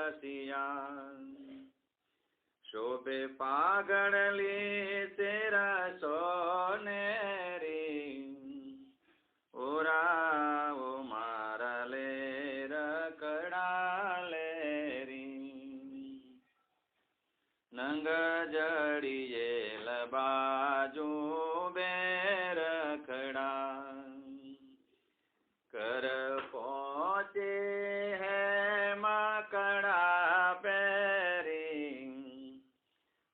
રસિયા શોભે પાઘડલી તેરા સોનેરી ઓરાવો મારા લે રકડા લેરી નંગ જડીએ લબાજુ બે રખડા કર પહોંચે હે મકડા પેરી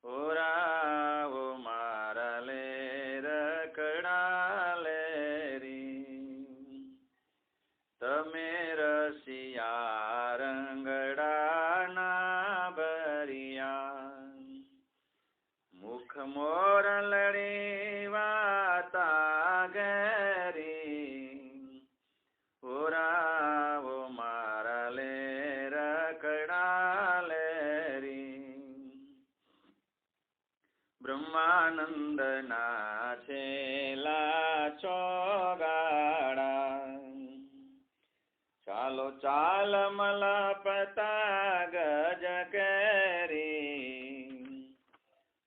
ઓરાવો મારા લે રકડા લેરી તમે રસિયા રંગડાના ભરિયા મુખ મોર લડી વાતા ગેરી ઓરાવો મારા લે રકડા લેરી બ્રહ્માનંદના છેલા ચોગાડા ચાલો ચાલ મલપતા ગજ કેરી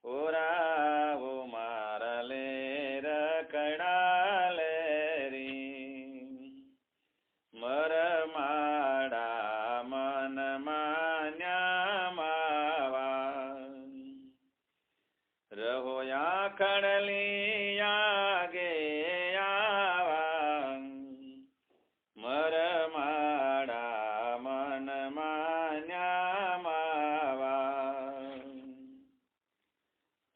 ઓરાવો મારા લે રકડા લેરી મરમાડા મન માન્યા માવા રહો ખડલી આગે આવા મરમાડા મન માન્યા માવા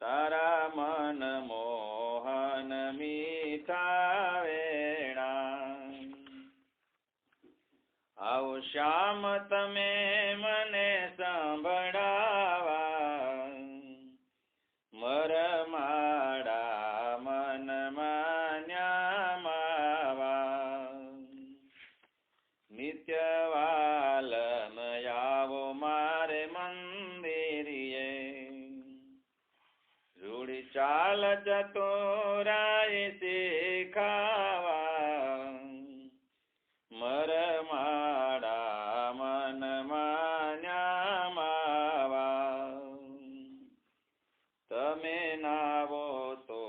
તારા મન મોહન મીઠા વેણા આવો શ્યામ તમે મને સંભળાવા મરમાડા મન માન્યા માવા નિત્ય વાલમ આવો મારે મંદિરીએ રૂડી ચાલ ચતુરાય શીખાવા મરમાડા મન માન્યા માવા તમે નાવો તો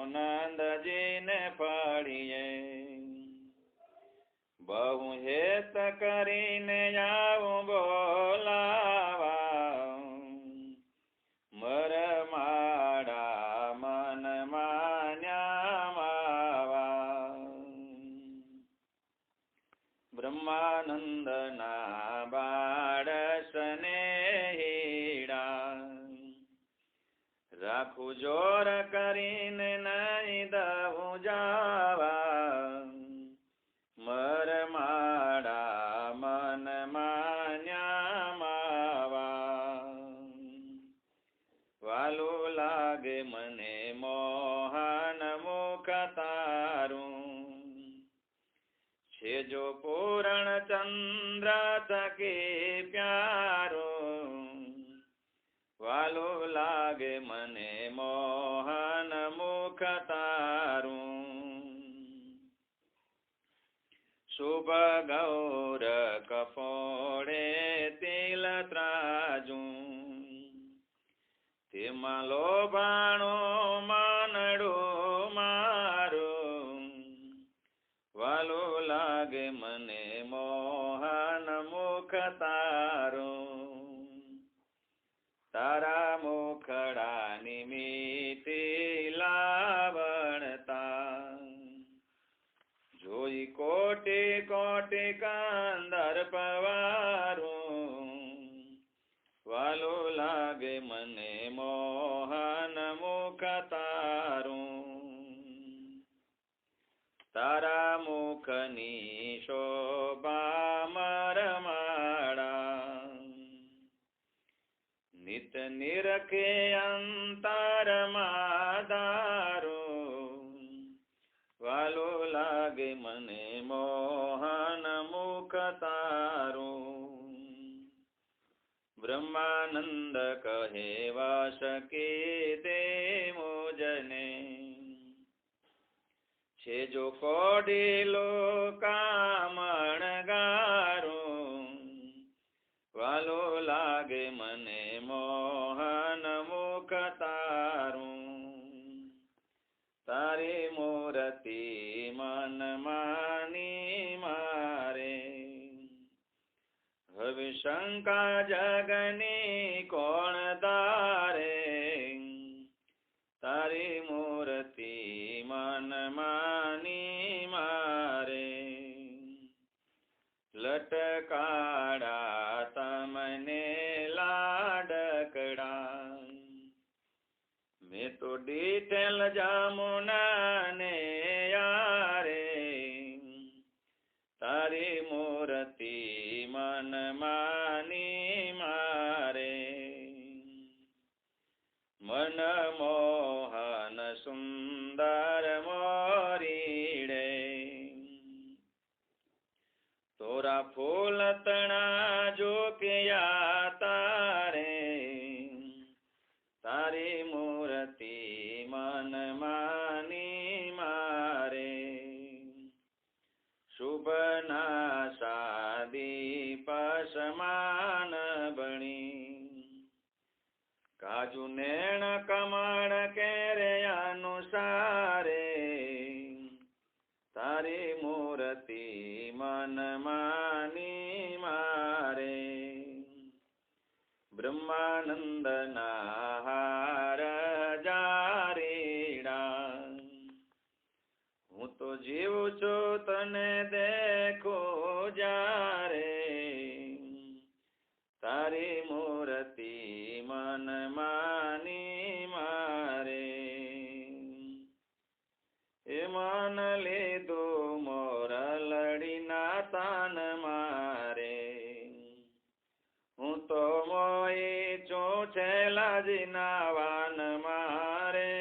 નંદજીને પડીએ બહુ હેત કરીને આવું બોલાવા મરમાડા મન માન્યા માવા બ્રહ્માનંદના બાળસને હીડા રાખું જોર કરીને નહીં દઉં જાવા મરમાડા મન માન્યા માવા વાલું લાગે મને મોહન મુખ તારું છે જો પૂરણ ચંદ્ર થકી પ્યારું વાલું લાગે મને મોહન મુખ તારું શુભ ગૌર કપોળે તિલ ત્રાજું તેમાં લોભાણું માનડું મારું વાલું લાગે મને મોહન મુખ તારું તારા મુખડાની મીઠી લાવણતા જોઈ કોટી કોટી કાંદર પવારું વાલું લાગે મને મોહન મુખ તારું તારા મુખની શોભા મરમાડા નિત નિરખે અંતરમાં દારું વાલું લાગે મને મોહન મુખ તારું બ્રહ્માનંદ કહે વાસ કે દે મુજને છે જો કોડીલો કામણ ગારું વાલો લાગે મને મોહન મુખ તારું, તારી મૂર્તિ મન માની મારે, હવે શંકા જગની કોણ તારે, તારી મૂર્તિ મન માની મારે, લટકાડા તમને લાડકડા, મેં તો દીઠેલ જમુના ને યારે, તારી મૂર્તિ મન માની મારે, મન મોહન સુંદર મોરીડે, તોરા ફૂલ તણા જોકયા તારે, તારી મૂર્તિ મન માની મારે, શુભના સાદી પસમાન બણી, કાજુ નેણ કમળ કેરે અનુસારે, તારી મૂર્તિ મન માની મારે, બ્રહ્માનંદના હાર જારીડા, હું તો જીવું છું તને દેખું જ્યારે, તારી મૂર્તિ મન માની મારે, એ મન લીધું મોરલડીના તાન મારે, હું તો મોઈ છું છેલાજીના વાન મારે,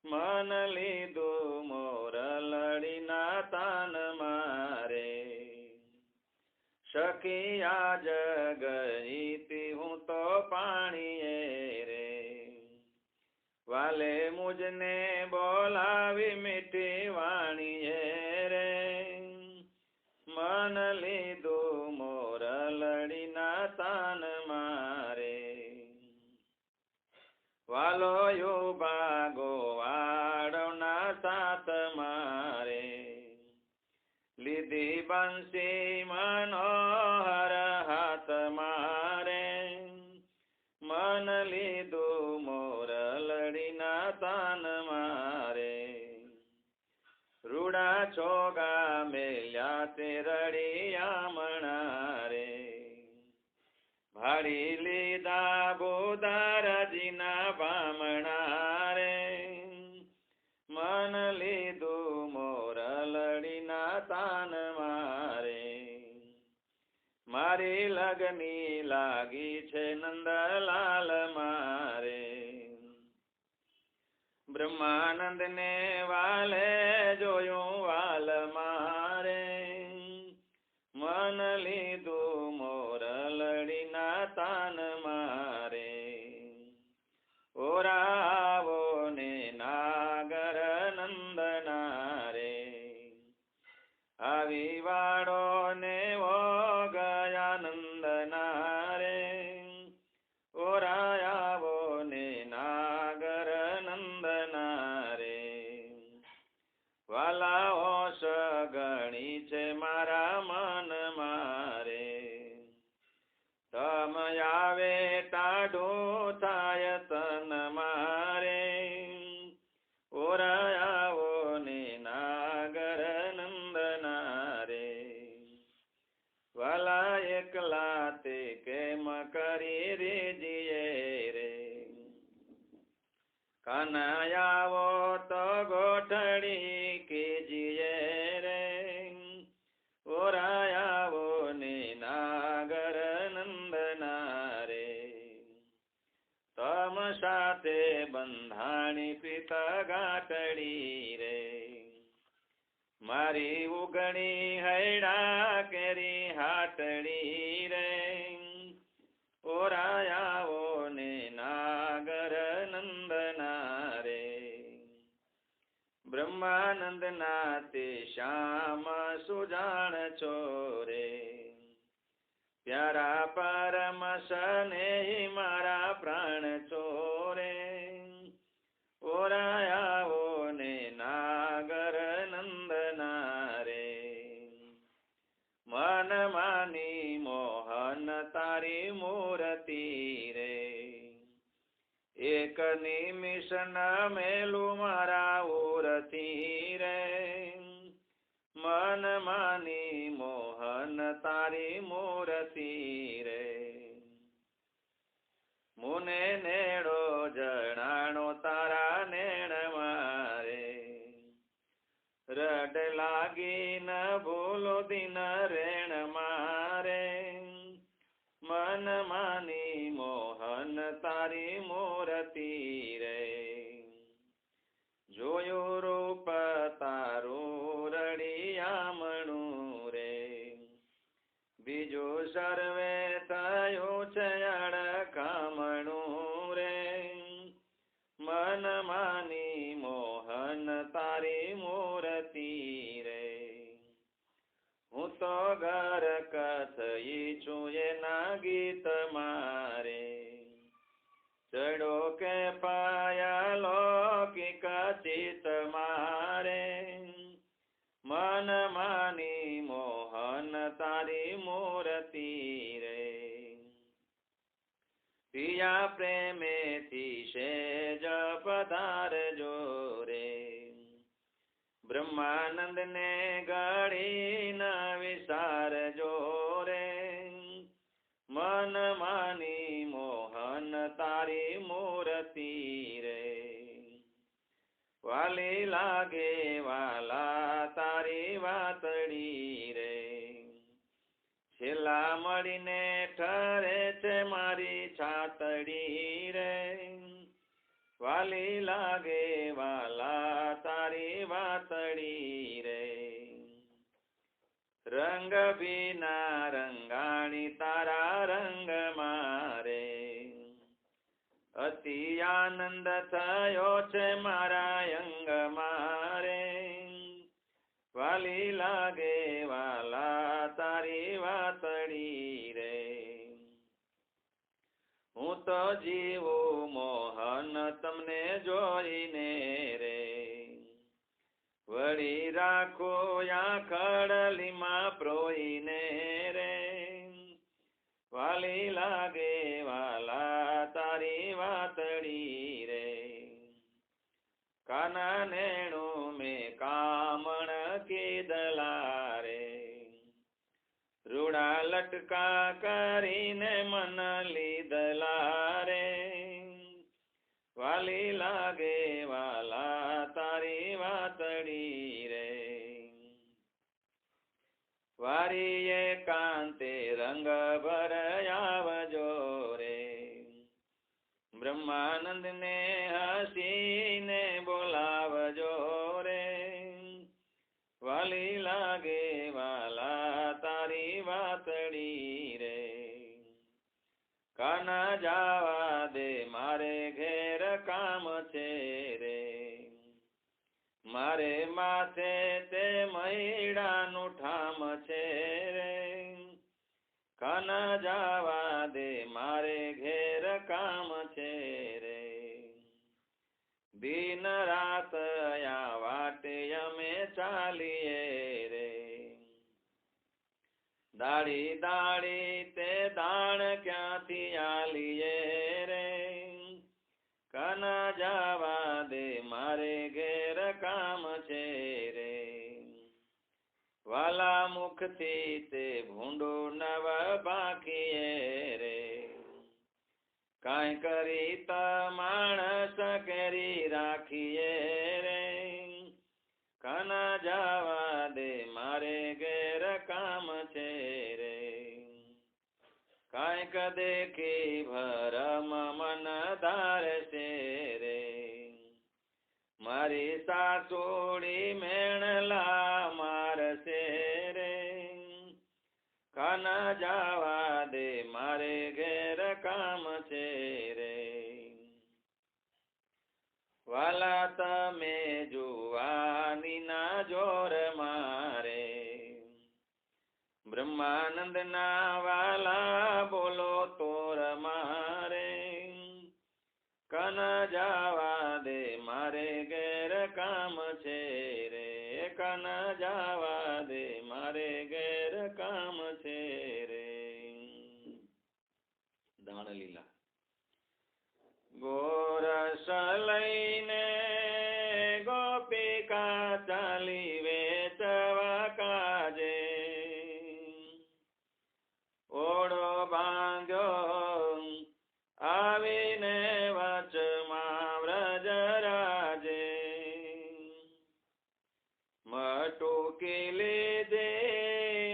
મન લીધું મોરલડીના તાન મારે, સખિયા જગઈતી હું તો પાણીએ રે, વાલે મુજને બોલાવી મીઠી વાણીએ રે, મન લીધું મોરલડીના તાન મારે, વાલો યુબા ગોવાળના સાત મારે, લીધી બંસી મનોહર હાથ મારે, મન લીધું મોરલડીના તાન મારે, રૂડા છોગા મેલ્યા તે રડિયા મણારે, ભાડી લીધા બોદારાજીના બામણા રે, મન લીધું મોરલડીના તાન મારે, મારી લગની લાગી છે નંદલાલ મારે, બ્રહ્માનંદ ને વાલે જોયું વાલ મારે, મન લીધું મોરલડીના તાન મારે, ઓરાવો ને નાગર નંદના રે, આવી વાળો ને ઓ ગયા નંદના રે, ઓરાયાવો ને નાગર નંદના રે, વાલા હોશ ગણી છે મારા મન મારે, તમ આવે ટાઢું થાય તન મારે, ઓરાયાવો ને નાગર નંદના રે, વાલા એકલા તે કેમ કરી રેજીએ રે, કાનયાવો તો ગોઠડી કીજીએ રે, ઓરાયાવો ને નાગર નંદના રે, તમ સાથે બંધાણી પિત ગાંઠડી રે, મારી ઉગણી હૈડા કેરી હાટડી રે, ઓરાયાવો ને નાગર નંદના રે, બ્રહ્માનંદ ના તે શ્યામ સુજાણ છો રે, प्यारा परम स्नेही मारा प्राण छोरे ओरायाओ ने नागर नंदना रे मन मानी मोहन तारी मूर्ति रे एक निमिष न मेलू मारा उरती रे मन मानी मोहन तारी मूर्ति रे मुने नेड़ो जणाणो तारा नेण मारे रड लागी न भूलो दिन रेण मारे मन मानी मोहन तारी मूर्ति रे जोयो रूप तारो रड़ियामणु रे बीजो सर्वे थयो अड़कामणु रे मन मानी मोहन तारी मूर्ति रे हूँ तो घर कथई छुए ना गीत मारे चढ़ो के पाया लौकिक चित मारे मन मानी मोहन तारी मूर्ति रे पिया प्रेमे थी शेज पधार जोरे ब्रह्मानंद ने गढ़ी न विसार जोरे मन मानी मोहन तारी मूर्ति रे वाली लागे वाला तारी वातड़ी रे छेला मळीने ठरे छे मारी छातड़ी रे वाली लागे वाला तारी वातड़ी रे रंग बिना रंगाणी तारा रंग मारे अति आनंद थयो छे मारा अंग मारे वाली लागे वाला तारी वातड़ी रे हूँ तो जीवो मोहन तमने जोईने रे वड़ी राखो या खड़ली मां प्रोईने रे वाली लागे वाला तारी वातड़ी रे काना नेणु में कामण की दलारे रूड़ा लटका करीने मन लीधलारे वाली लागे वाला तारी वातड़ी रे वारी एकांते रंग भरयावजो रे ब्रह्मानंद ने हसीने बोलावजो रे वाली लागे वाला तारी वातड़ी रे काना जावा दे मारे घेर काम छे रे मारे माथे ते महीड़ा नु ठाम छे रे काना जावा दे मारे घेर काम छे रे दिन रात या वाटे यमे चालिए रे दाड़ी दाड़ी ते दाण क्यांथी आलिए रे काना जावा दे मारे घेर काम छे रे वाला मुख थी ते भूंडो नव बाकीए रे काई करी त माणस केरी राखिए रे काना जावा दे मारे घेर काम छे रे काई क देखी भरम मन धार से रे मारी सासोड़ी मेणला मार से रे काना जावा दे मारे घेर काम छे रे वाला तमे जुवानी ना जोर मारे ब्रह्मानंद ना वाला કન જાવા દે મારે ઘેર કામ છે રે, કન જાવા દે મારે ઘેર કામ છે રે. દાણલીલા. ગોરસ લઈને ગોપિકા ચાલી વેચવા કાજે, ઓળો બાંધ્યો આવીને વચમાં વ્રજરાજે, મટુકી લીધે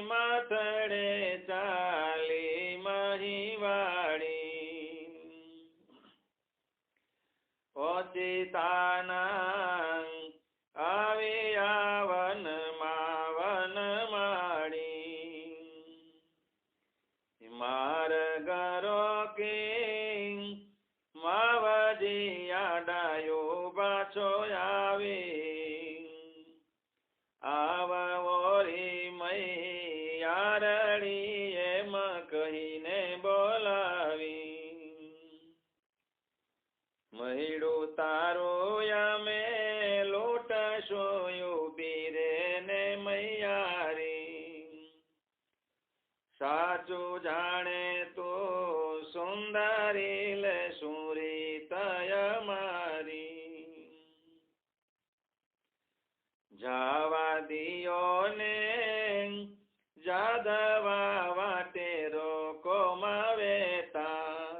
માથડે ચાલી મહીવાડી, ઓચિતાના આવી વનમાં વનમાળી, માર્ગ રોકી માવજી આડાયો પાછો આવી, આવોરી મૈયારડી એમ કહીને બોલાવી, મહીડું તારું અમે લોટશું ઉભી રે ને મૈયારી, સાચું જાણે તો સુંદરી લે સુરી તય મારી, જાવા દિયો ને જાદવા વાટે રોકો માવેતા,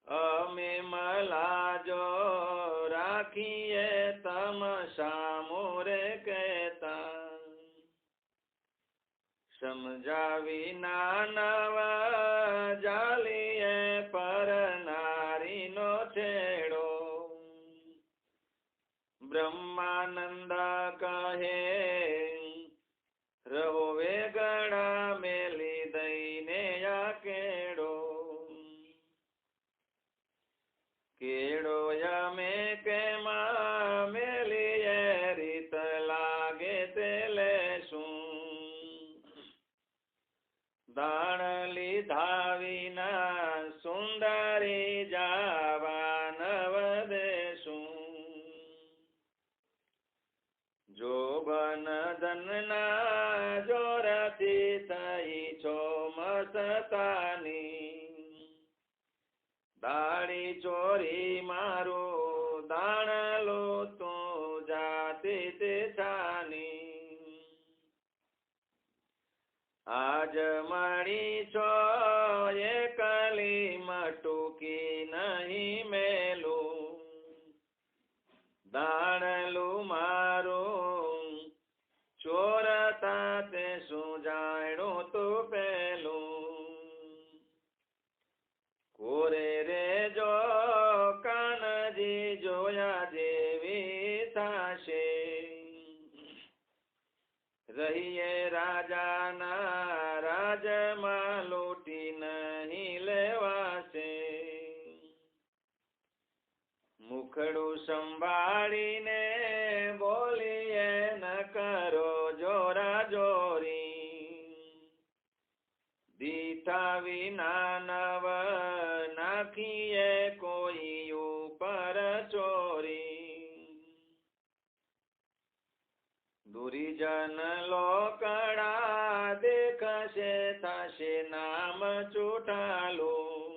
અમે મલાજો રાખીએ તમ સામુરે કહેતા, સમજાવી નાનવા જાલીએ પર નારીનો છેડો, બ્રહ્માનંદ કહે રહો વેગડા મેલી દઈને આ કેડો, કેડો યમે કેમાં મેલીએ રીત લાગે તે લેશું, દાણ લીધા વિના સુંદરી જાવા નવ દેશું, જોબન ધનના જોરથી થઈ છો મસ્તાની, દાડી ચોરી મારું દાણલો તું જાતી તે છાની, આજ મળી છો એકલી મટુકી નહીં મેલું, દાણલું મારું ચોરતા તે શું જાણ્યું તું પેલું, કોરે રે જો કાનજી જોયા જેવી થાશે, રહીએ રાજાના રાજમાં લૂટી નહીં લેવાશે, મુખડું સંભાળીને બોલીએ ન કરો જોરા જોરી, દીઠા વિના નવ નાખીએ કોઈ ઉપર ચોરી, દુરીજન લોકડા દેખશે થશે નામ ચૂંટાલું,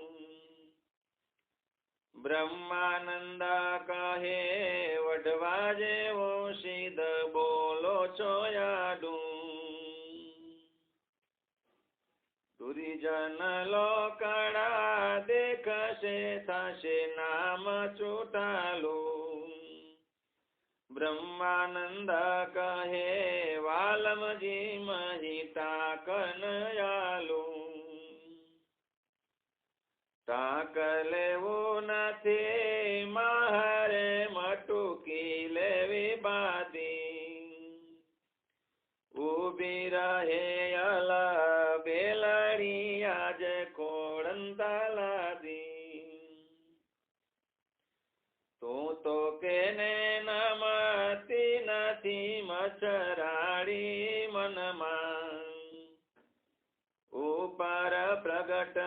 બ્રહ્માનંદ કહે વઢવા જેવો સિદ્ધ બોલો છો યાડું, દુરીજન લોકડા દેખશે થશે નામ ચૂંટાલું, બ્રહ્માનંદ કહે વાલમજી મહિતા કનયાલું, ટાંક લેવું નથી મારે મટુકી લેવી બાદી, ઊભી રહે અલ બેલડી આજ કોળંતા લાદી, તું તો કેને નમતી નથી મચરાડી મનમાં, ઉપર પ્રગટ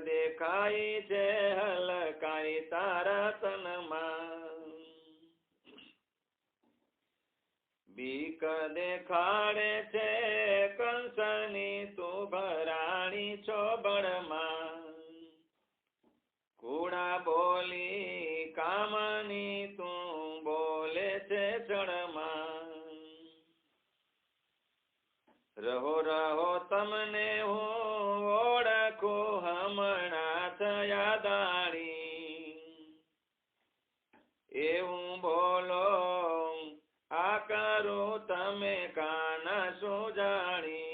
દેખાય છે હલકાઈ તા બીક દેખાડે છે કંસની તું ભરાણી છો બળમાં, કુડા બોલી કામની તું બોલે છે જળમાં. રહો રહો તમને હું ઓળખું હમણાં થયા દાણી, એવું બોલો આ કરું તમે કાના શું જાણી.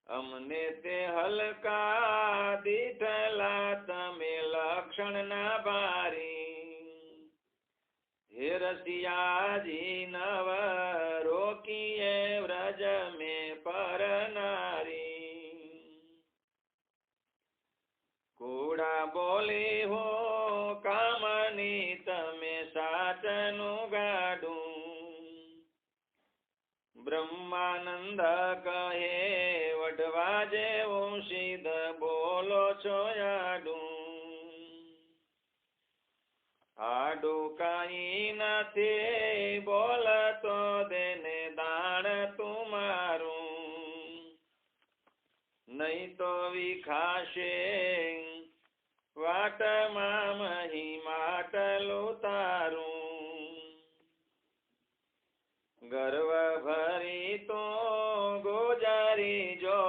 અમને તે હલકા દીઠલા તમે લક્ષણ ના ભારી, હે રસિયાજી નવ રોકીએ વ્રજ મેં પરનારી. કુડા બોલી હો કામની તમે સાચનું ગાડું, બ્રહ્માનંદ કહે વઢવા જેવું સિદ્ધ બોલો છો આડું. આડું કઈ નથી બોલતો દેને દાણ તુમારું, નહીં તો વિખાશે વાટમાં મહી માટલું તારું. ગર્વ ભરી તો ગુજારી જો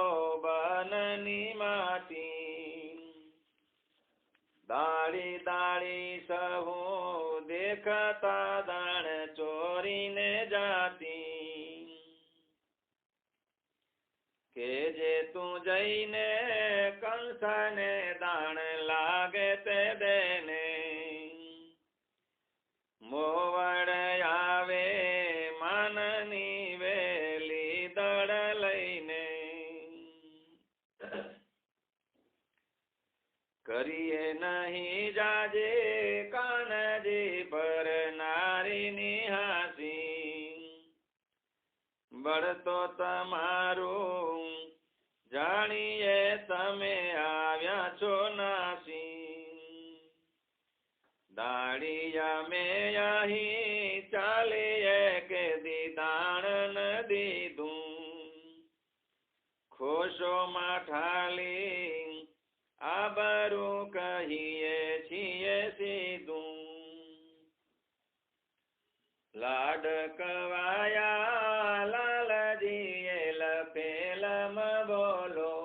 બનની માટી, દાળી દાળી સહુ દેખતા દાણ ચોરીને જાતી. કે જે તું જઈને કંસને દાણ લાગે તે દેને, મોવડ આવે માનની વેલી દળ લઈને. કરીએ નહીં જાજે કાનજી પર નારીની હાસી, બળતો તમારું જાણીએ તમે આવ્યા છો નાસી. દાડિયા મેં અહીં ચાલીએ કે દીદાણ ન દીધું, ખોશોમાં ઠાલી આબરું કહીએ છીએ સીધું. લાડ કવાયા લાલજીએ લપેલમ બોલો,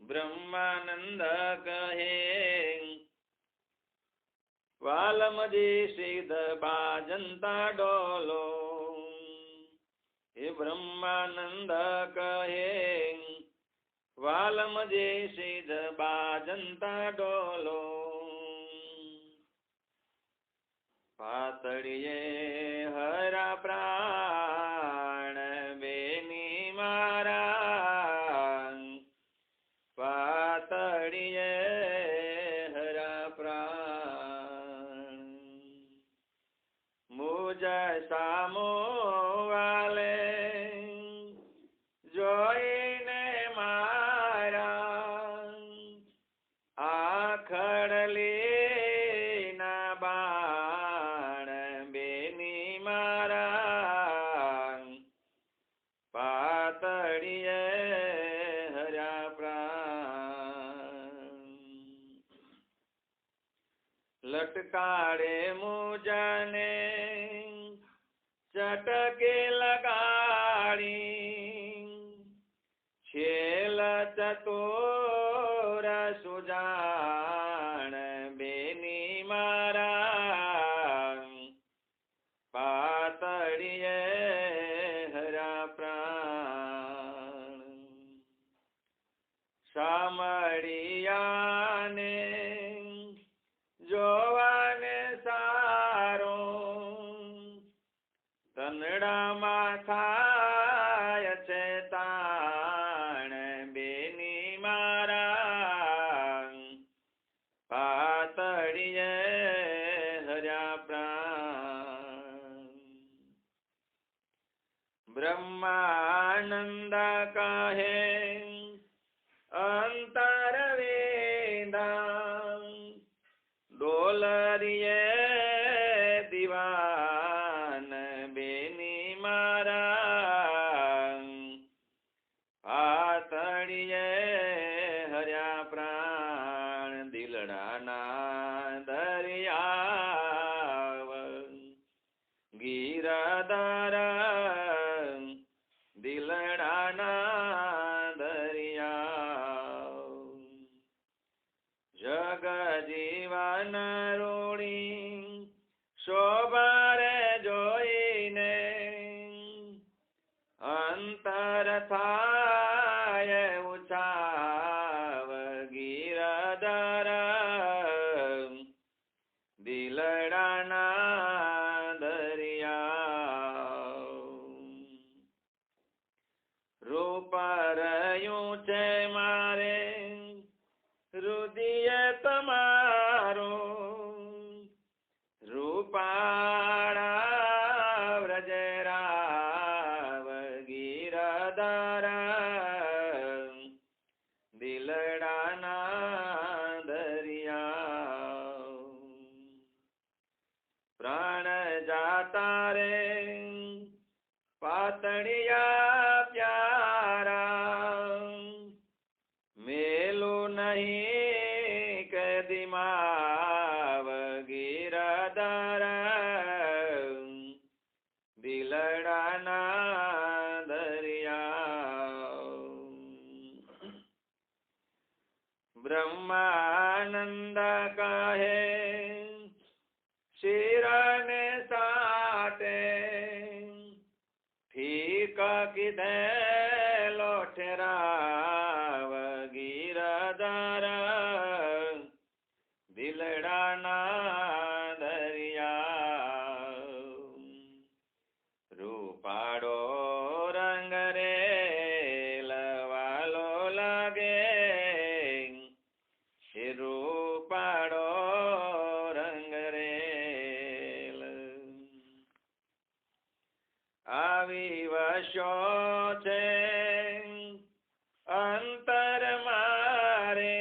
બ્રહ્માનંદ કહે વાલમજી સિદ્ધ બાજંતા ડોલો. એ બ્રહ્માનંદ કહે વાલમજી સિદ્ધ બાજંતા ડોલો. પાતળીએ હરા પ્રાણ બેની મારા, પાતળીએ હરા પ્રાણ. મુજ સામો વાલે જોઈને મારા, આખડલી ના બાણ બેની મારા, પાતળીએ હરા પ્રાણ. લટકાડે મુજને ચટકે લગાડી, છેલ ચતુર સુજાણ બેની મારા, પાતળીએ હરા પ્રાણ. સામળિયાને જોવાને સારો, તનડામાં થાય છે તાણ બેની મારા, પાતળીએ હરા પ્રાણ. બ્રહ્માનંદ કહે અંતર વેદા, ડોલરીએ દિવા જીવન રૂડી શોભા રે જોઈને અંતર થાય ઉછાવ ગિરધર દિલડાના દરિયા રૂપ રહ્યું છે મારે રુદિય તમારું રૂપાળા વ્રજરાવ ગિરધર દિલડાના દરિયા પ્રાણ જાતા રે પાતળિયા પ્યારા મેલું નહીં કદીમાવ ગિરધર દિલડાના દરિયા બ્રહ્માનંદ કહે શિરને સાટે ઠીક કીધેલો ઠેરાવ ગિરધર દિલડાના દરિયા રૂપાળો રંગ રે લવાલો લાગે રૂપાળો રંગ રે આવી વશો છે અંતર મારે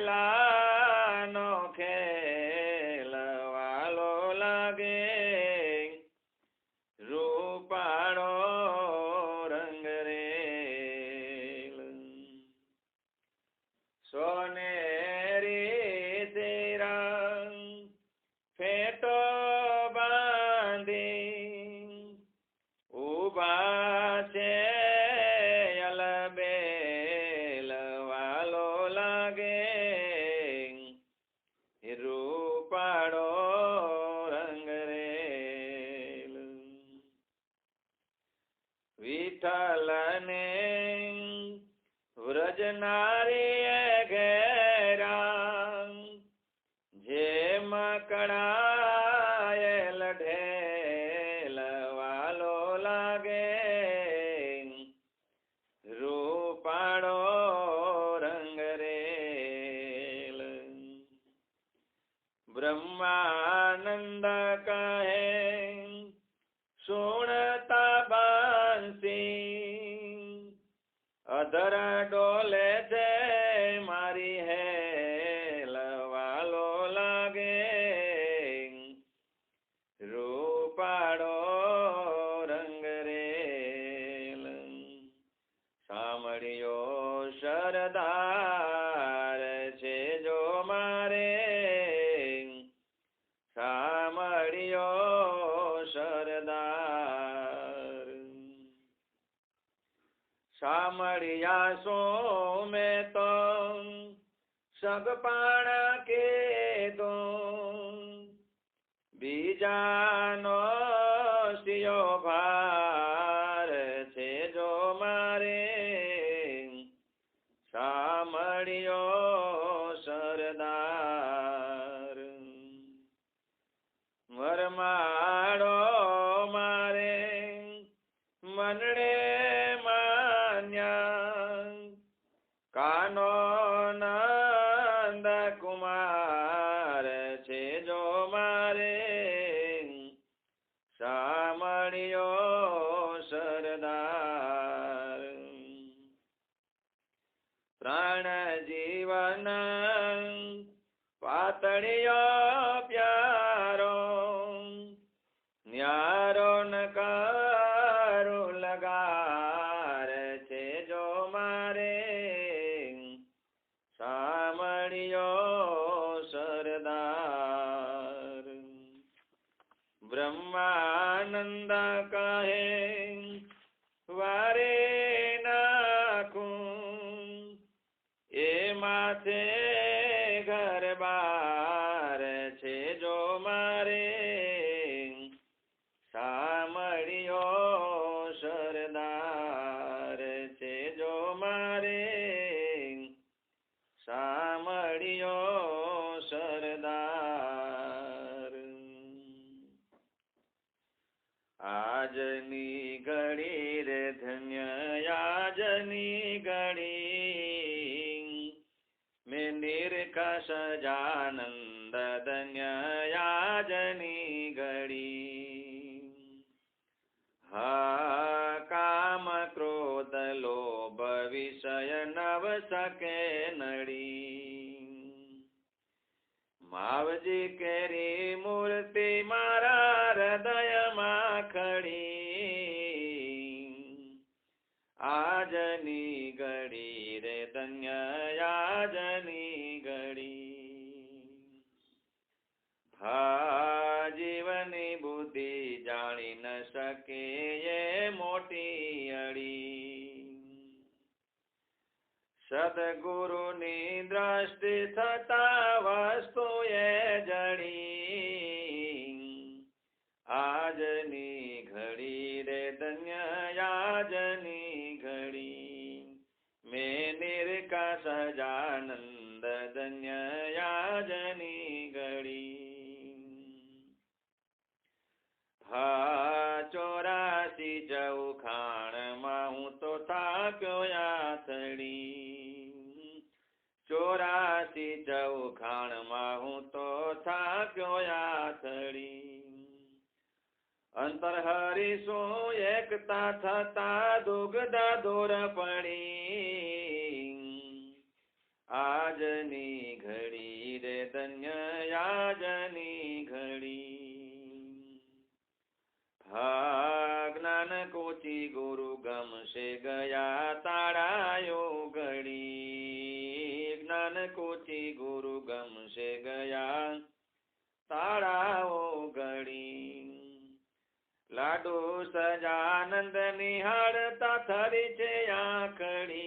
ખાતીલાનો ખેલવાલો લાગે રૂપાળો રંગ રે સોનેરી સિરંગ ફેટો ઉભા છે અલબેલ વાલો લાગે રૂપાળો રંગ રે વિઠ્ઠલને વ્રજનારી ઘેરા જેમ કળાયેલ ઢેલ વાલો લાગે રૂપાળો રંગ રે બ્રહ્માનંદ કહે સુણતા બાંસી અધર ડોલે છે મારી હેલ વાલો લાગે રૂપાળો રંગ રે સાંભળ્યો સરદાર છે જો મારે સાંભળ્યો સરદાર સાંભળ્યા સો મેં તો સગપાણ કે દો બીજાનો સિયો ભાર છે જો મારે સાંભળ્યો સરદાર વરમાળો મારે મનડે માન્યા કાનો નંદ કુમાર છે જો મારે સાંભળ્યો સરદાર પ્રાણ જીવન પાતળિયો પ્યારો ન્યારો નકારો લગાર છે જો મારે સાંભળ્યો સરદાર બ્રહ્માનંદ કહે વારે નાખું એમાં સજાનંદ ધન્ય યાજની ઘડી હા કામ ક્રોધ લોભ વિષય નવ શકે નડી માવજી કેરી મૂર્તિ મારા હૃદયમાં ખડી આજની ઘડી રે ધન્ય આજની ઘડી હા જીવની બુદ્ધિ જાણી ન શકે એ મોટી અડી સદગુરુની દ્રષ્ટિ થતા વસ્તુ એ જડી આજની ઘડી રે ધન્ય આજની ઘડી મેં નિરકા સજાનંદ ધન્ય આજની ઘડી હા 84 ચૌખાણમાં હું તો થાક્યો યાતડી 84 ચૌખાણમાં હું તો થાક્યો યાતડી અંતર હરીશું એકતા થતા દુગધા દૂર પડી આજની ઘડી રે ધન્ય આજની ઘડી હા જ્ઞાન કોચી ગુરુ ગમશે ગયા તાળાયો ઘડી જ્ઞાન કોચી ગુરુ ગમશે ગયા તાળાઓ ઘડી લાડુ સજાનંદ નિહાળતા થરી છે આંખડી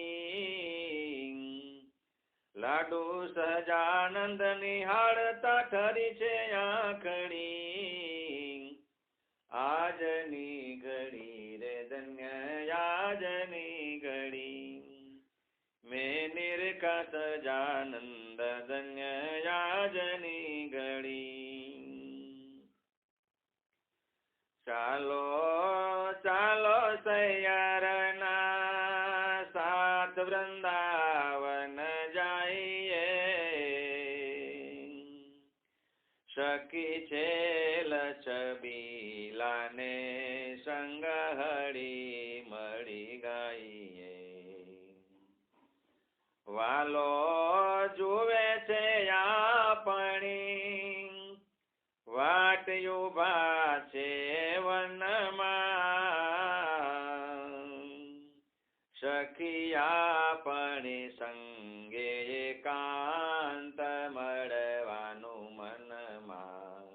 લાડુ સજાનંદ નિહાળતા થરી છે આંખડી આજની ઘડી રે ધન્ય આજની ઘડી મેં નિરકા સજાનંદ ધન્ય આજની ઘડી ચાલો ચાલો સૈયારના સાથ વૃંદાવન જાઈએ સખી છે લછબીલાને સંગ હળી મળી ગાઈએ વાલો જુએ છે આપણી વાટ ઉભા છે વનમાં સખી આપણી સંગે એકાંત મળવાનું મનમાં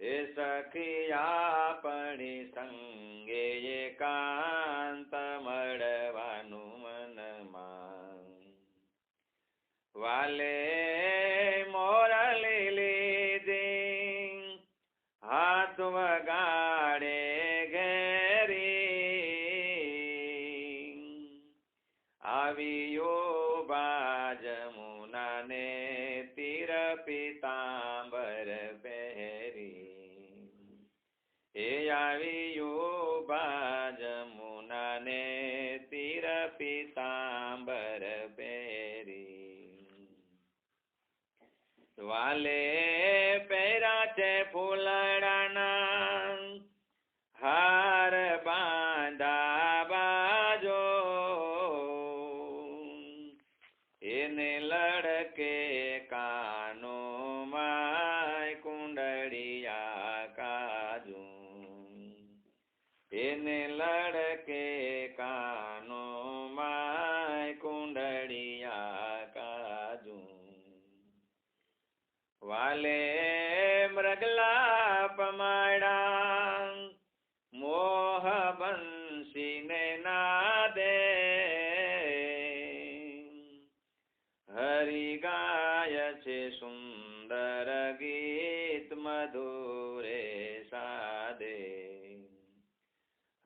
એ સખી આપણી સંગે એકાંત મળવાનું મનમાં વાલે મોરલી લીધી હાથ વગાડે ઘેરી આવ્યો બાજ મુનાને તીર પીતાંબર પહેરી એ આવ્યો બાજ મુનાને તીર પીતાંબર પહેરી વાલે પહેરા છે ફૂલડાના હાર બાંધા બાજો એને લડકે કાનો માય કુંડળિયા કાજુ એને લડકે કાનો માય કુંડળિયા કાજુ વાલે મૃગલા પમાડા મોહ બંસીને નાદે હરિ ગાય છે સુંદર ગીત મધુરે સાદે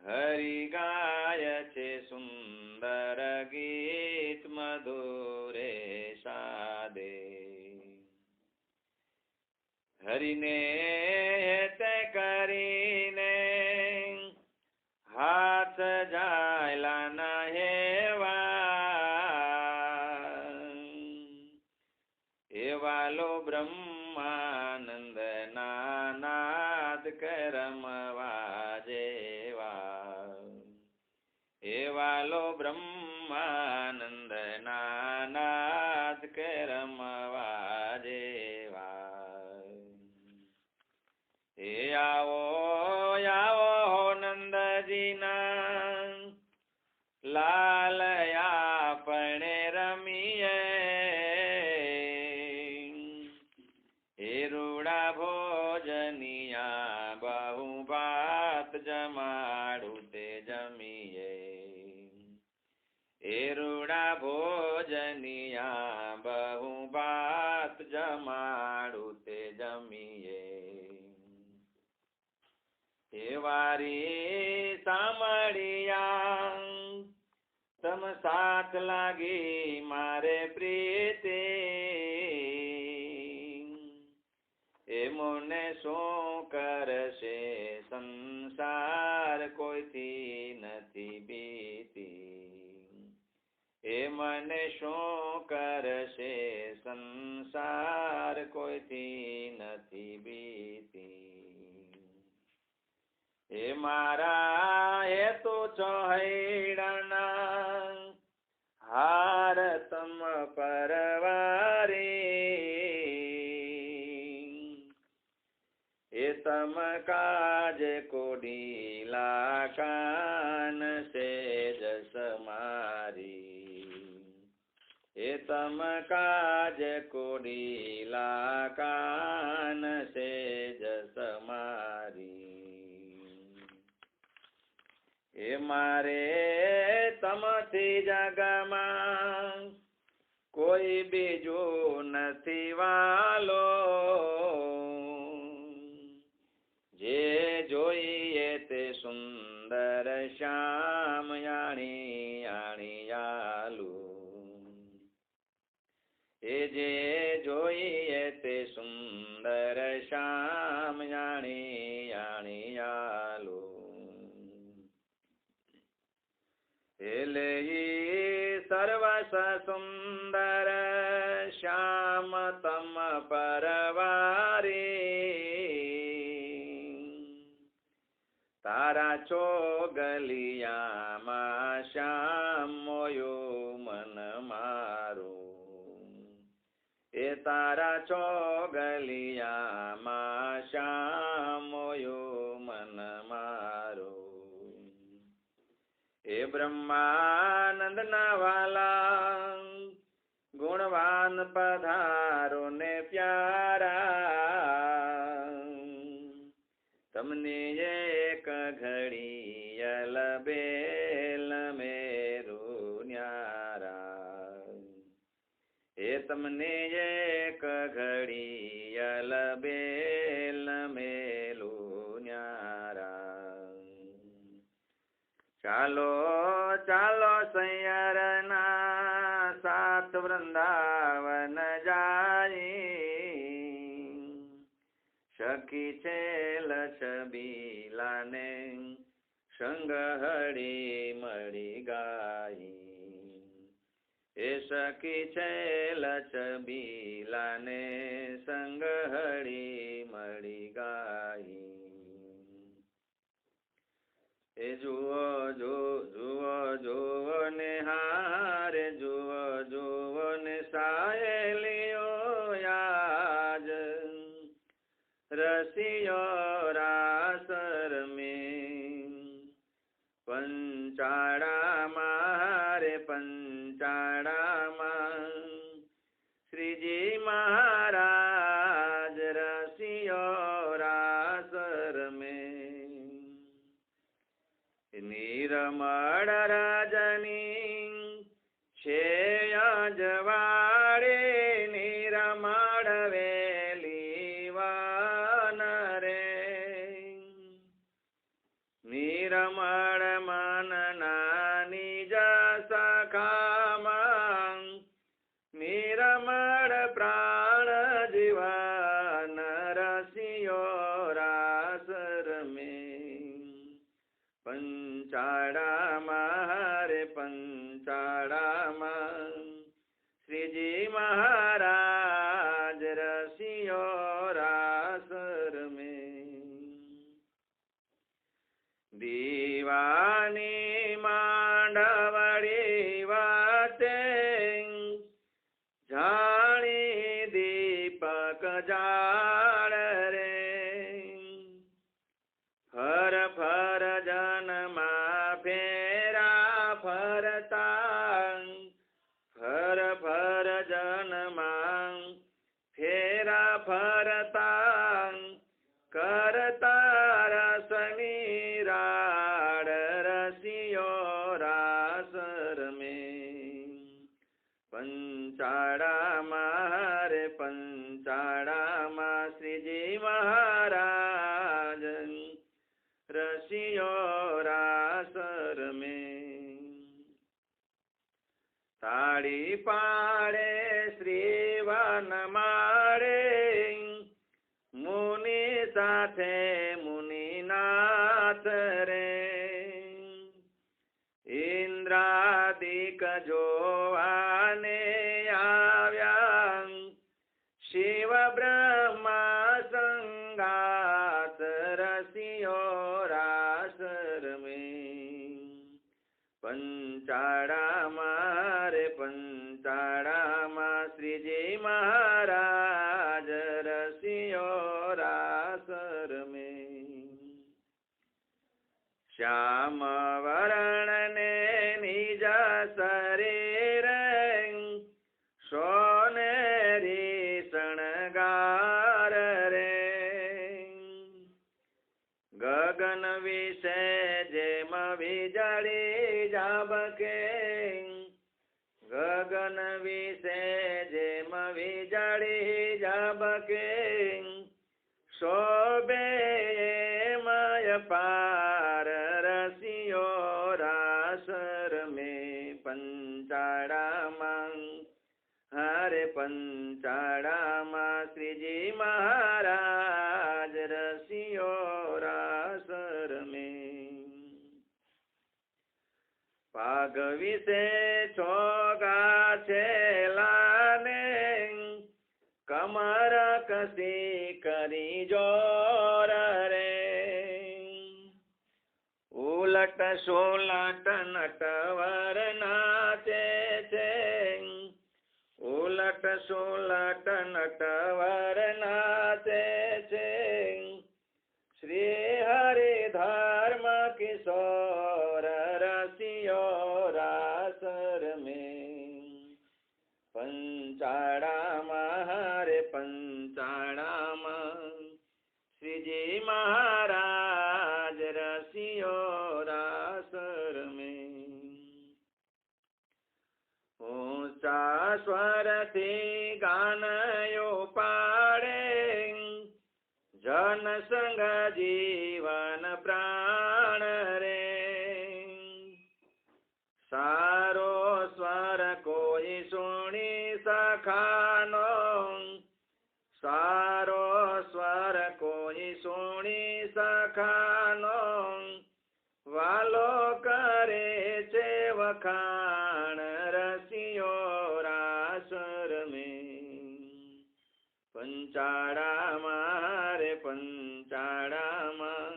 હરિ ગાય છે સુંદર ગીત મધુરે સાદે હરિને તે કરીને હાથ જાયલા ના હેવા વાલો બ્રહ્માનંદ નાથ કે રમવા જેવા. એ આવો આવો નંદજીના લાલ આપણે રમીએ. એ રૂડા ભોજનિયા બહુ ભાત જમાડું તે જમીએ. એ રૂડા ભોજનિયા બહુ ભાત જમાડું તે જમીએ. એ વારી સામળિયા તમ સાથ લાગી મારે પ્રીતિ. એ મને શું કરશે સંસાર કોઈથી નથી બીતી. એ મને શું કરશે સંસાર કોઈથી નથી બીતી. એ મારા એ તો ચોહૈડાના હાર તમ પરવારી. એ તમ કાજ કોડીલા કાન સેજ સમારી. એ તમ કાજ કોડીલા કાન સેજ સમારી. એ મારે તમથી જગમાં કોઈ બીજું નથી વાલો. જે જોઈએ તે સુંદર શ્યામ યાણી આણિયાલું. એ જે જોઈએ તે સુંદર શ્યામ યાણી આણિયાલું. એલે સર્વસ સુંદર શ્યામ તમ પરવારી. તારા ચોગલિયામાં શ્યામ મોયું મન મારું. એ તારા ચોગલિયામાં શ્યામ મોયું મન મારું. એ બ્રહ્માનંદ ના વાલા ગુણવાન પધારો ને પ્યારા. તમને એક ઘડી અલબેલ મેરું ન્યારા. એ તમને એક ઘડી અલબેલ મેલું ન્યારા. ચાલો ચાલો સૈયરના સાત વૃંદાવન જાય. સખી છે લછબીલાને સંગ હળી મળી ગાઈ. એ સખી છે લછબીલાને સંગ હળી મળી ગાઈ. એ જુઓ જુઓ ને હારે જુઓ જુઓ ને સાહેલીઓ આજ રસિયો રાસ રમે. પંચાળામાં રે પંચાળામાં શ્રીજી મહારાજ રસિયો રાસ રમે. નિરમળ રજની છે અજવાળે નિરમળ વેલી વન રે. નિરમળ મનના નિજ સખામાં નિરમળ પ્રાણ જીવન રસિયો રાસ રમે. પંચાળામાં રે પંચાળામાં શ્રીજી મહારાજ રસિયો રાસ રમે. દીવાની માંડ પંચાળામાં રે પંચાળામાં શ્રીજી મહારાજ રસિયો રાસ રમે. તાળી પાડે શ્રી વનમાળે મુનિ સાથે મુનિનાથ રે. ઇન્દ્રાદિક જોવાને આવ્યા શિવ બ્રહ્મા સંગાત રસિયો રાસ રમે. પંચાળામાં રે પંચાળામાં શ્રીજી મહારાજ રસિયો રાસ રમે. શ્યામ વરણને નિજ શરીર સોનેરી શણગાર રે. ગગન વિશે જેમ વીજળી ઝાબકે ગગન વિશે જેમ વીજળી ઝાબકે શોભે મય પાર રસિયો રાસ રમે. પંચાળામાં હરે પંચાળામાં શ્રીજી મહારાજ રસિયો રાસ રમે. પાગ વિશે છોગા છેલાને કમર કસી કરી જોર રે. ઉલટ સોલટ નટવર નાચે છે ઉલટ સોલટ નટવર નાચે છે. શ્રી હરિ ધર્મ કિશોર રસિયો રાસ રમે. પંચાળામાં હરે પંચાળામાં શ્રીજી મહારાજ રસિયો રાસ રમે. ઊંચા સ્વરથી ગાનયો પાડે જન સંગ જીવન પ્રાણ રે. સારો સ્વર કોઈ સુણી સખાનો સારો સ્વર કોઈ સુણી સખાનો વાલો કરે છે વખાણ રસિયો રાસ રમે. પંચાળામાં રે પંચાળામાં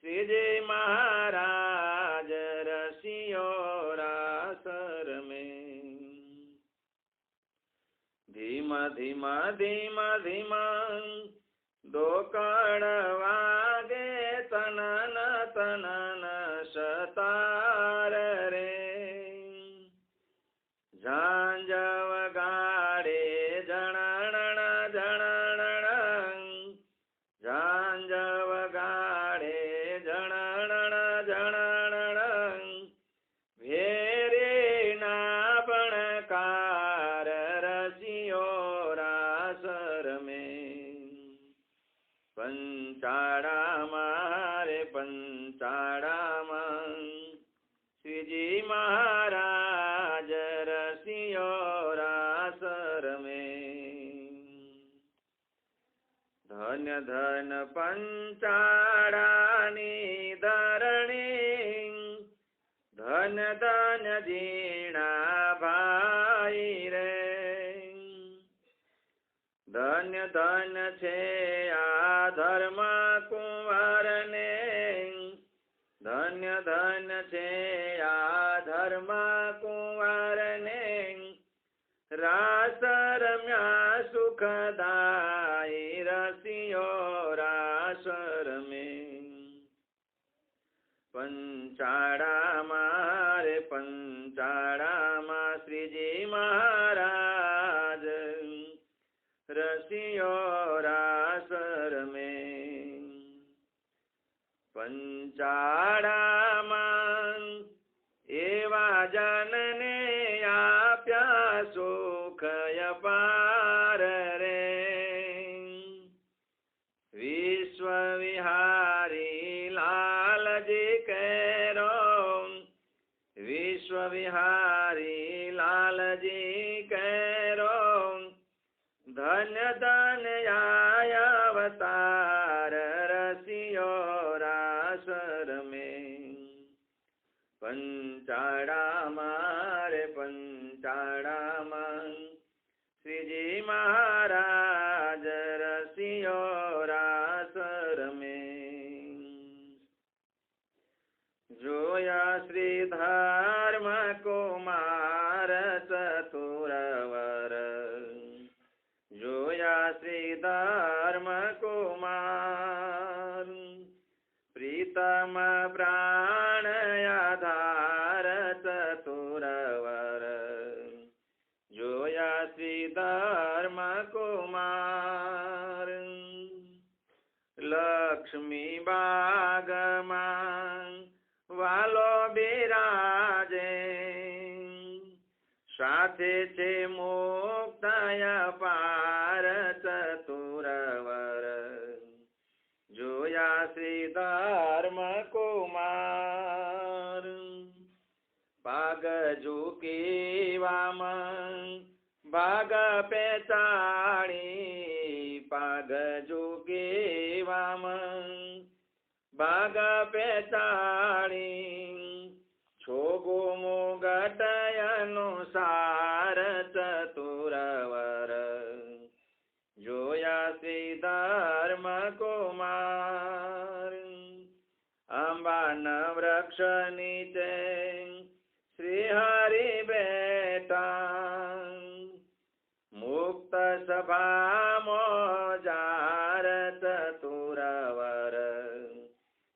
શ્રીજી મહારાજ રસિયો રાસ રમે. ધીમ ધીમ ધીમ ધીમ દોકળ વાગે તનન તનન સતાર રે. ઝાંઝ વગાડે જણણ જણણ ઝાંઝ વગાડે જણણ જણણ ભેરી ના પણકાર રસિયો રાસ રમે. પંચાળામાં રે પંચાળામાં શ્રીજી મહારાજ રસિયો રાસ રમે. ધન્ય ધન પંચાળાની ધરણી ધન્ય ધન્ય જીણા ભાઈ રે. ધન્ય ધન્ય છે આ ધર્મ કુંવરને ધન્ય ધન્ય છે આ ધર્મ કુંવરને. રાસ રમ્યા સુખદાયી રસિયો રાસ રમે. પંચાળામાં રે પંચાળામાં શ્રીજી મહારાજ રસિયો રાસ રમે. પંચાળામાં એવા જનને આપ્યા સો विहारी लालजी कैरो धन्य धन्य आया अवतार रसियो रासर में पंचाड़ा मारे पंचाड़ा मान श्रीजी महाराज रसियो रासर में जोया श्री धर्म कुमार चतुरवर जोया श्री धर्म कुमार प्रीतम प्राण आधार चतुरवर जोया श्री धर्म कुमार लक्ष्मी बागमान वालो बिराजे साथे छे मुक्तया पार चतुरवर जोया श्री धर्म कुमार पाग झुकी वामन भाग पेचाणी पाग झुकी वामन भाग पेचाणी छोगो मुगट अनुसार चतुरवर जोया श्री धर्म कुमार अंबान वृक्ष नीचे श्री हरि बेटा मुक्त सभा मोजार चतुरवर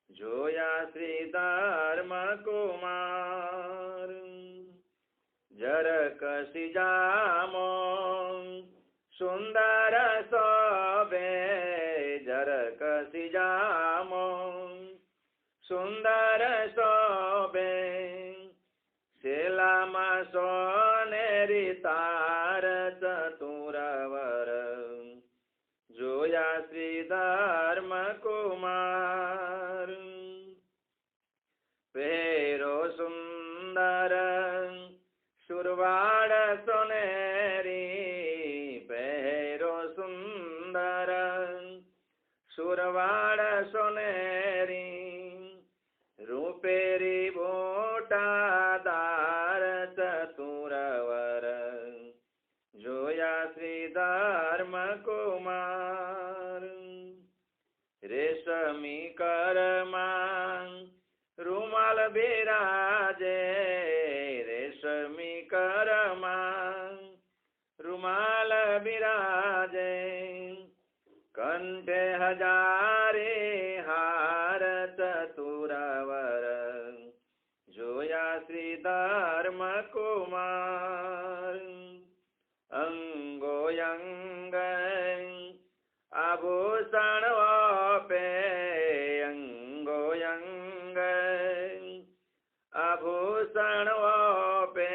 जोया श्री धर्म कुमार जरक सिजामो सुंदर सोबे जरक सिजामो सुंदर सोबे सेलामा सोनेरी तार चतुरवर जोया श्री धर्म कुमार पेरो सुंदर सुरवाड़ सोनेरी पेरो सुंदर सुरवाड़ सोनेरी रूपेरी बोटादार चतुरवर जोया श्री धर्म कुमार रेशमी करमा रुमाल बिराजे रेशमी करमा रुमाल बिराजे कंठे हजारे हार चतुरवर जोया श्री धर्म कुमार अंगोयंग आभूषण पे अंगोयंग आभूषण पे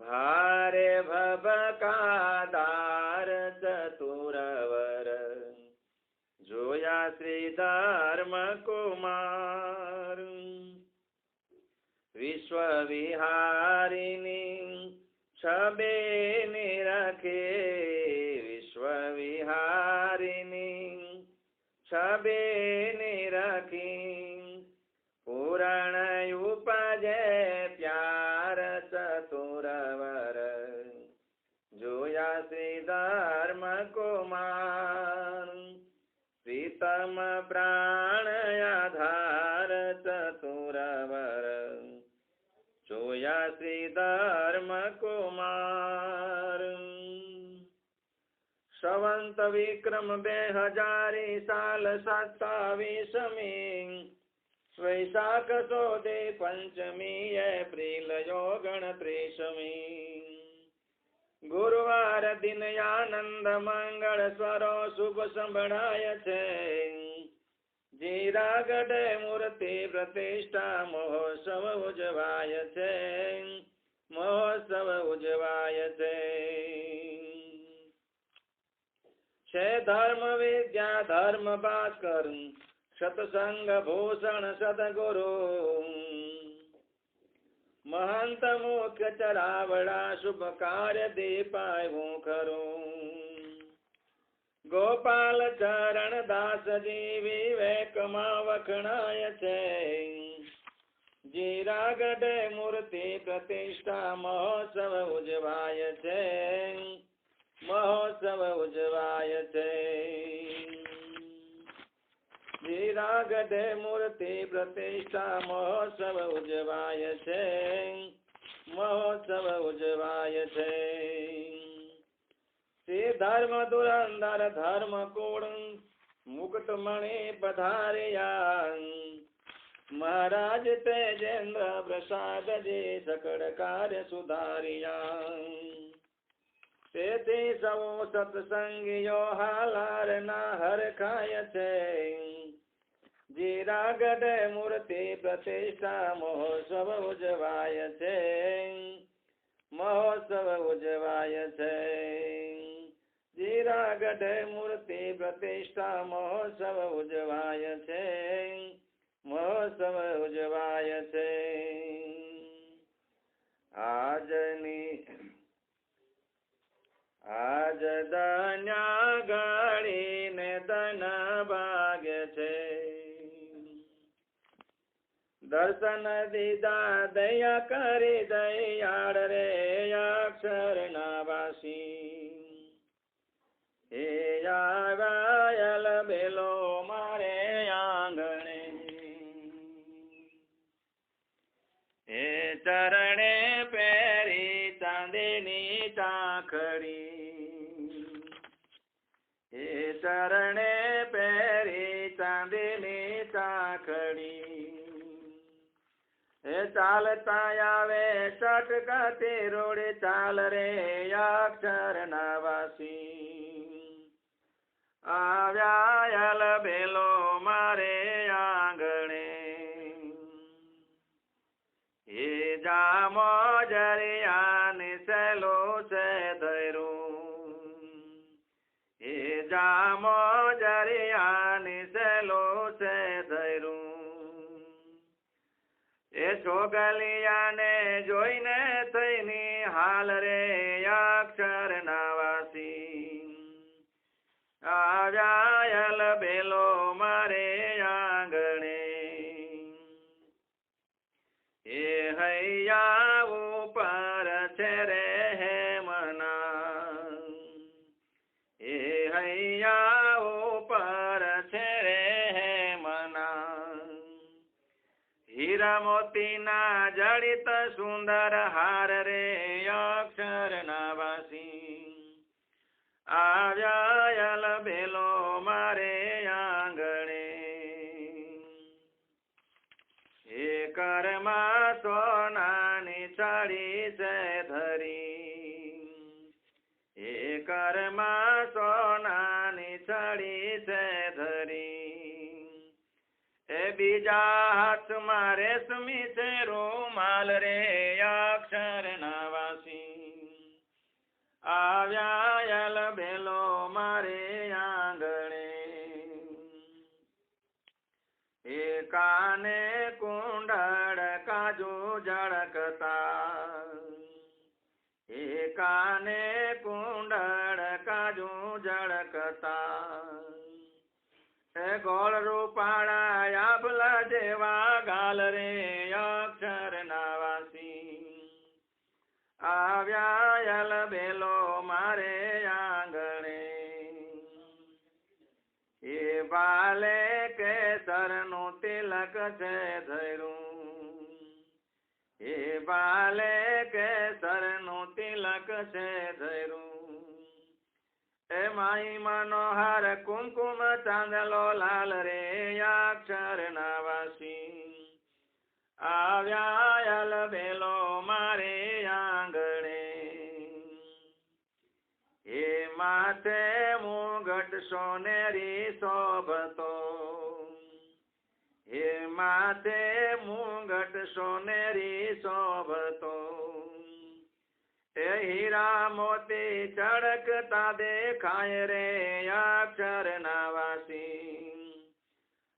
भारे भबकादार चतुरवर जोया श्री धर्म कुमार विश्व विहारिणी छबे निरखे विश्व विहारिणी छबे निरखी पूरण उपजे प्यार चतुरवर जोया श्री धर्म कुमार प्रीतम प्राण आधार चतुरवर जोया श्री धर्म कुमार संवत विक्रम 2000 साल 27 वैशाख चौदे पंचमी एप्रिल यो गणत्रीसमी गुरुवार दिन आनंद मंगल स्वरो शुभ संभळाय छे जीरागढ़े मूर्ति प्रतिष्ठा महोत्सव उजवाय छे महोत्सव उजवाय छे धर्म विद्या धर्म भास्कर सत्संग भूषण सद्गुरु શાંત મુખ્ય ચરાવડા શુભ કાર્ય દીપાયું ખરું ગોપાલ ચરણ દાસજી વિવેકમાં વખણાય છે જીરાગઢે મૂર્તિ પ્રતિષ્ઠા મહોત્સવ ઉજવાય છે મહોત્સવ ઉજવાય છે જીરાગઢે મૂર્તિ પ્રતિષ્ઠા મહોત્સવ ઉજવાય છે મહોત્સવ ઉજવાય છે શ્રી ધર્મ ધુરંધર ધર્મ કુળ મુકુટમણિ પધાર્યા મહારાજ તેજેન્દ્ર પ્રસાદજી સકળ કાર્ય સુધાર્યા તેથી સૌ સત્સંગીઓ હાલાર ના હરખાય છે જીરાગઢે મૂર્તિ પ્રતિષ્ઠા મહોત્સવ ઉજવાય છે મહોત્સવ ઉજવાય છે જીરાગઢે મૂર્તિ પ્રતિષ્ઠા મહોત્સવ ઉજવાય છે મહોત્સવ ઉજવાય છે આજ દન્યા ગાળીને ધન ભાગ્ય છે દર્શન દીધા દયા કરી દયાળ રે અક્ષર ના વાસી હે આવ્યાલ બેલો મારે આંગણે હે ચરણે પેરી ચાંદીની ચાખડી હે ચરણે પેરી ચાંદીની ચાખડી હે ચાલતા આવે ચટકાતી રોડ ચાલ રે અક્ષર ના વાસી આવ્યાલ બેલો મારે આંગણે હે જામો જરિયા નિસેલો છે ધૈરું હે જામો જરિયા નિસેલો છે ધૈરું એ છોગલિયાને જોઈને થઈની હાલ રે અક્ષર ના વાસી આવ્યાલ બેલો મારે આંગણે એ હૈયા ઉપર છે રે હે મના એ હૈયા ઉપર છે રે હે મના હીરા મોતી ના જડિત સુંદર હાર રે અક્ષર ના વાસી આવ્યાલ બેલો મારે આંગણે એ કરમાં સોનાની છડી છે ધરી એ કરમાં સોનાની છડી છે ધરી એ બીજા હાથમાં રેશમી છે રૂમાલ રે અક્ષર ના વાસી આવ્યાલ બેલો મારે આંગણે એ કાને કુંડળ કાજુ જળકતા એ કાને કુંડળ કાજુ જળકતા એ ગોળ રૂપાળા આભલા જેવા ગાલ રે અક્ષર ના વાસી આવ્યાલ બેલો મારે આંગણે એ બાલે કેસર નું તિલક છે ધૈરું એ બાલે કેસર નું તિલક છે ધૈરું એ માઈ મનોહર કુમકુમ ચાંદલો લાલ રે અક્ષર ના વાસી આવ્યાલ બેલો મારે આંગણે એ માથે મુગટ સોનેરી શોભતો એ માથે મુગટ સોનેરી શોભતો એ હીરા મોતી ચળકતા દેખાય રે અક્ષર ના વાસી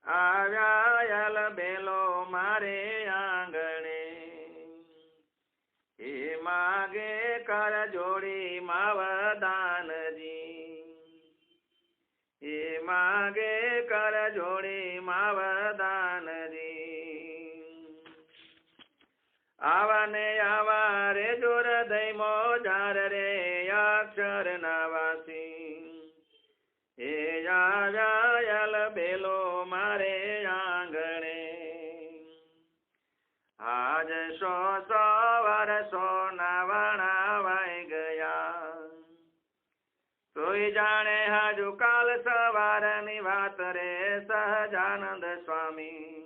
આવ્યાલ બેલો મારે આંગણે कर जोड़ी मावदानजी ये मागे कर जोड़ी मावदानजी आवा ने आवा रे जोर दैमो जार रे अक्षर नावासी ए आयल बेलो मारे आंगणे आज 100 વર્ષો નાવાણા વાઈ ગયા તોય જાણે હજુ કાલ સવારની વાત રે સહજાનંદ સ્વામી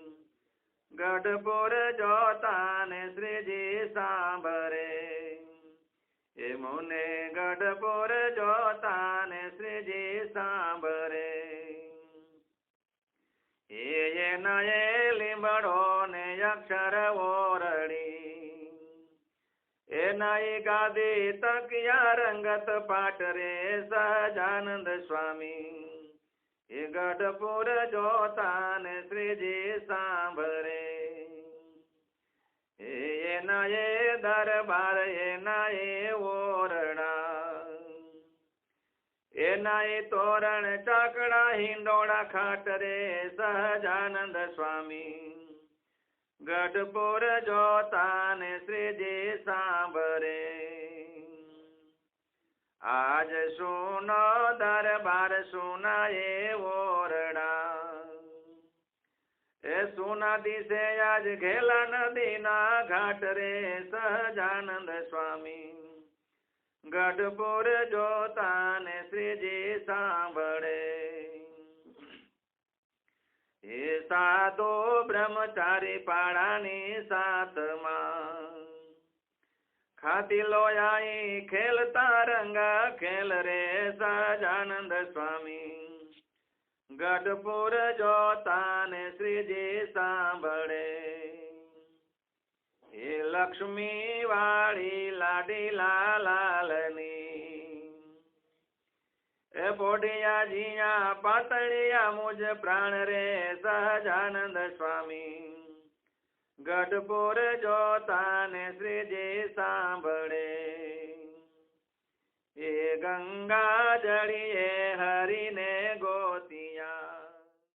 ગઢપુર જોતા ને શ્રીજી સાંભરે એ મુને ગઢપુર જોતા ને શ્રીજી સાંભરે એ નયે લીંબડો ને અક્ષર ઓરડી એ નઈ ગાદી તકિયા રંગત પાટ રે સહજાનંદ સ્વામી એ ગઢપુર જોતા ને શ્રીજી સાંભરે એના એ દરબાર એના એ ઓરડા એના એ તોરણ ચાકડા હિંડોળા ખાટ રે સહજાનંદ સ્વામી ગઢપુર જોતા ને શ્રીજી સાંભરે આજ સુનો દરબાર સુના એ ઓરડા એ સુના દિશે આજ ઘેલા નદી ના ઘાટ રે સહજાનંદ સ્વામી ગઢપુર જોતા ને શ્રીજી સાંભળે એ સાધો બ્રહ્મચારી પાડાની સાથમાં ખાતી લોયાઈ ખેલતા રંગા ખેલ રે સહજાનંદ સ્વામી ગઢપુર જોતા ને શ્રીજી સાંભળે એ લક્ષ્મી વાળી લાડી લાલની એ પોઢિયા જીયા પાતળિયા મુજ પ્રાણ રે સહજાનંદ સ્વામી ગઢપુર જોતા ને શ્રીજી સાંભળે એ ગંગા જળીએ હરીને